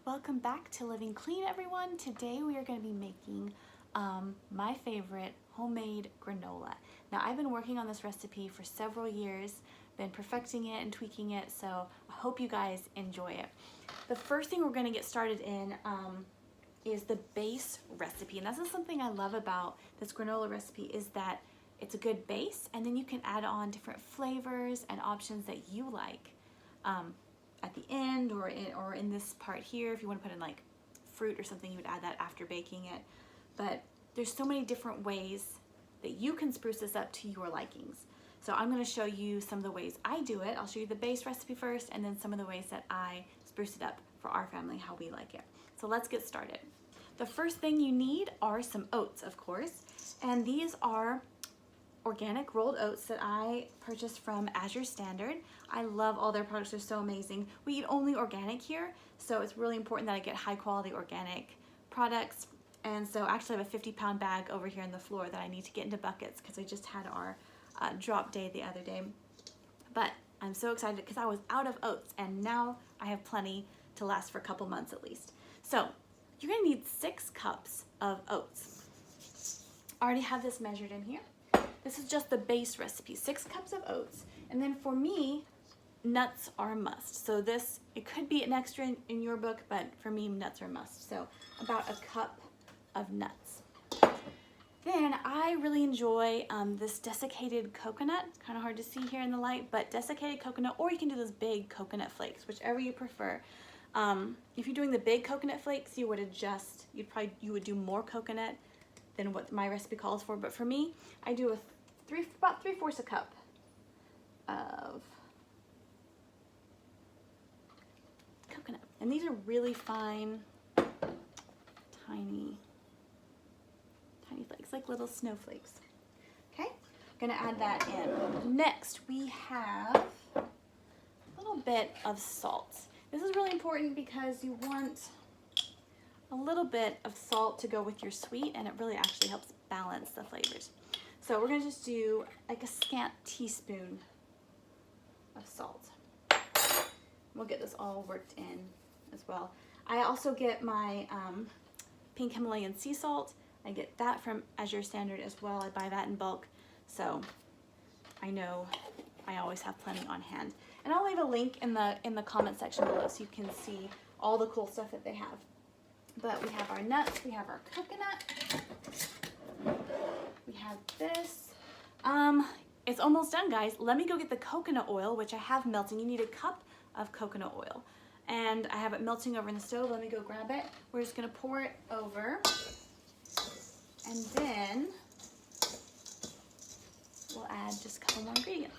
Welcome back to Living Clean, everyone. Today we are going to be making my favorite homemade granola. Now, I've been working on this recipe for several years, been perfecting it and tweaking it, so I hope you guys enjoy it. The first thing we're going to get started in is the base recipe, and this is something I love about this granola recipe is that it's a good base, and then you can add on different flavors and options that you like. At the end or in this part here, if you want to put in like fruit or something, you would add that after baking it. But there's so many different ways that you can spruce this up to your likings. So I'm going to show you some of the ways I do it. I'll show you the base recipe first and then some of the ways that I spruce it up for our family, how we like it. So let's get started. The first thing you need are some oats, of course, and these are organic rolled oats that I purchased from Azure Standard. I love all their products, they're so amazing. We eat only organic here, so it's really important that I get high quality organic products. And so actually I have a 50-pound bag over here on the floor that I need to get into buckets because I just had our drop day the other day. But I'm so excited because I was out of oats and now I have plenty to last for a couple months at least. So you're gonna need 6 cups of oats. I already have this measured in here. This is just the base recipe, 6 cups of oats. And then for me, nuts are a must. So this, it could be an extra in your book, but for me, nuts are a must. So about a cup of nuts. Then I really enjoy this desiccated coconut, kind of hard to see here in the light, but desiccated coconut, or you can do those big coconut flakes, whichever you prefer. If you're doing the big coconut flakes, you would adjust, you would do more coconut than what my recipe calls for, but for me, I do about 3/4 a cup of coconut. And these are really fine, tiny flakes, like little snowflakes. Okay, gonna add that in. Next, we have a little bit of salt. This is really important because you want a little bit of salt to go with your sweet, and it really actually helps balance the flavors. So we're gonna just do like a scant teaspoon of salt. We'll get this all worked in as well. I also get my pink Himalayan sea salt. I get that from Azure Standard as well. I buy that in bulk, so I know I always have plenty on hand. And I'll leave a link in the comment section below so you can see all the cool stuff that they have. But we have our nuts, we have our coconut, we have this. It's almost done, guys. Let me go get the coconut oil, which I have melting. You need a cup of coconut oil. And I have it melting over in the stove. Let me go grab it. We're just gonna pour it over. And then we'll add just a couple more ingredients.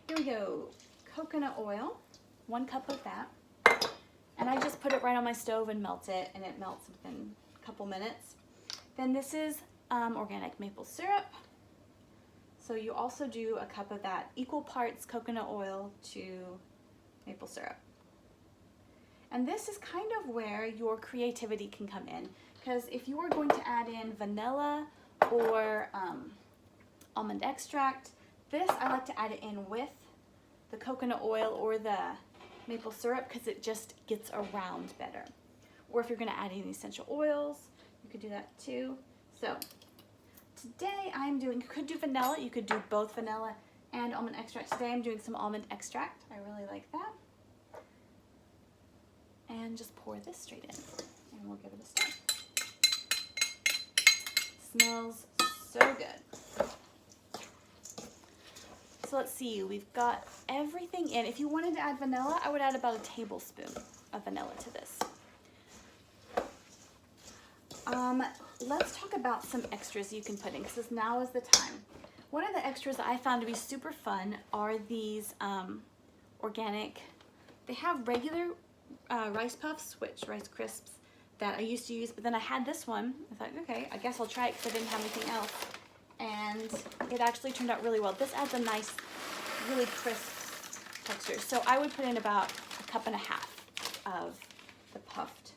Here we go, coconut oil, 1 cup of that. And I just put it right on my stove and melt it, and it melts within a couple minutes. Then this is organic maple syrup. So you also do a cup of that, equal parts coconut oil to maple syrup. And this is kind of where your creativity can come in, because if you are going to add in vanilla or almond extract, this I like to add it in with the coconut oil or the maple syrup because it just gets around better. Or if you're going to add in essential oils, you could do that too. So today I'm doing, you could do vanilla, you could do both vanilla and almond extract. Today I'm doing some almond extract. I really like that. And just pour this straight in and we'll give it a stir. Smells so good. So let's see, we've got everything in. If you wanted to add vanilla, I would add about a tablespoon of vanilla to this. Let's talk about some extras you can put in, because now is the time. One of the extras that I found to be super fun are these organic, they have regular rice puffs, Rice Crisps, that I used to use, but then I had this one. I thought, okay, I guess I'll try it because I didn't have anything else. And it actually turned out really well. This adds a nice, really crisp texture. So I would put in about 1.5 cups of the puffed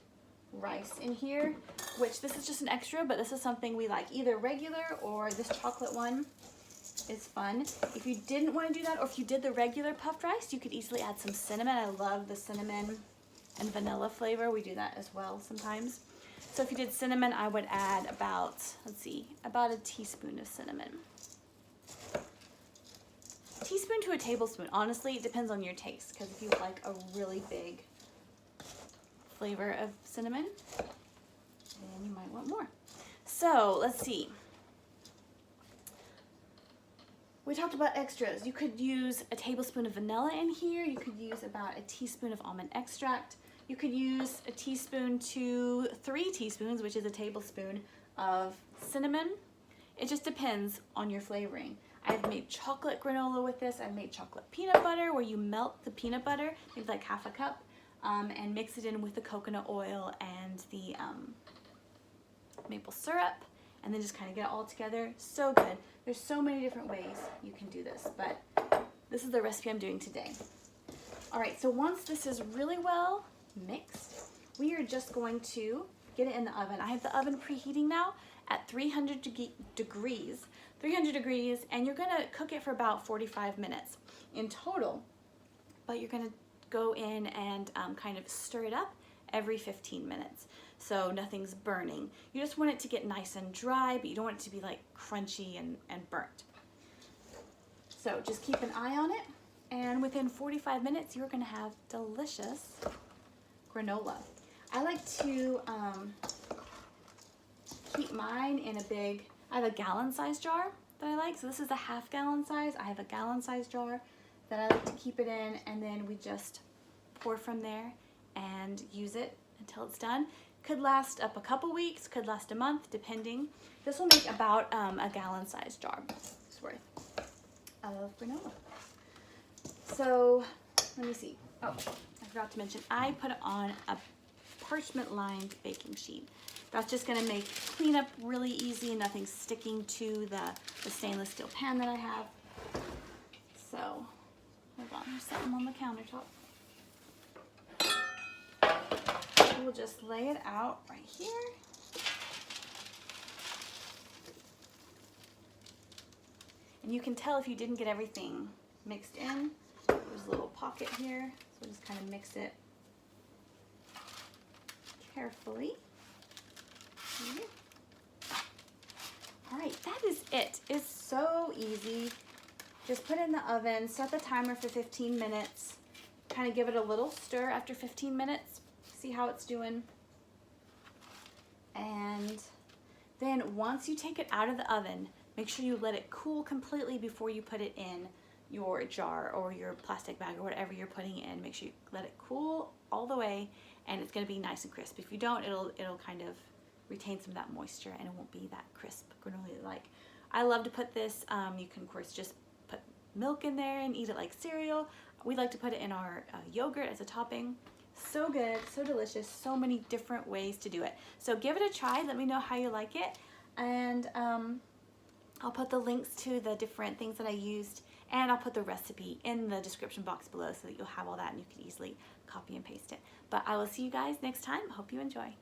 rice in here, which this is just an extra, but this is something we like, either regular or this chocolate one. is fun. If you didn't want to do that, or if you did the regular puffed rice, you could easily add some cinnamon. I love the cinnamon and vanilla flavor. We do that as well sometimes. So if you did cinnamon, I would add about, let's see, about a teaspoon of cinnamon. A teaspoon to a tablespoon. Honestly, it depends on your taste, because if you like a really big flavor of cinnamon, then you might want more. So let's see. We talked about extras. You could use a tablespoon of vanilla in here. You could use about a teaspoon of almond extract. You could use a teaspoon to 3 teaspoons, which is a tablespoon of cinnamon. It just depends on your flavoring. I've made chocolate granola with this. I've made chocolate peanut butter, where you melt the peanut butter, maybe like half a cup, and mix it in with the coconut oil and the maple syrup, and then just kind of get it all together. So good. There's so many different ways you can do this, but this is the recipe I'm doing today. All right, so once this is really well mixed, we are just going to get it in the oven. I have the oven preheating now at 300 degrees, and you're gonna cook it for about 45 minutes in total, but you're gonna go in and kind of stir it up every 15 minutes. So nothing's burning. You just want it to get nice and dry, but you don't want it to be like crunchy and burnt. So just keep an eye on it, and within 45 minutes, you're gonna have delicious granola. I like to keep mine in a big, I have a gallon size jar that I like. So this is a half gallon size. I have a gallon size jar that I like to keep it in, and then we just pour from there and use it until it's done. Could last up a couple weeks, could last a month, depending. This will make about a gallon size jar worth of granola. So let me see. Oh, I forgot to mention, I put it on a parchment lined baking sheet. That's just gonna make cleanup really easy, nothing sticking to the stainless steel pan that I have. So, hold on, there's something on the countertop. We'll just lay it out right here. And you can tell if you didn't get everything mixed in. There's a little pocket here, so we'll just kind of mix it carefully. All right, that is it. It's so easy. Just put it in the oven, set the timer for 15 minutes, kind of give it a little stir after 15 minutes, see how it's doing. And then once you take it out of the oven, make sure you let it cool completely before you put it in your jar or your plastic bag or whatever you're putting it in. Make sure you let it cool all the way, and it's gonna be nice and crisp. If you don't, it'll kind of retain some of that moisture and it won't be that crisp granola like. I love to put this, you can of course just put milk in there and eat it like cereal. We like to put it in our yogurt as a topping. So good, so delicious, so many different ways to do it. So give it a try, let me know how you like it, and I'll put the links to the different things that I used, and I'll put the recipe in the description box below so that you'll have all that and you can easily copy and paste it. But I will see you guys next time. Hope you enjoy.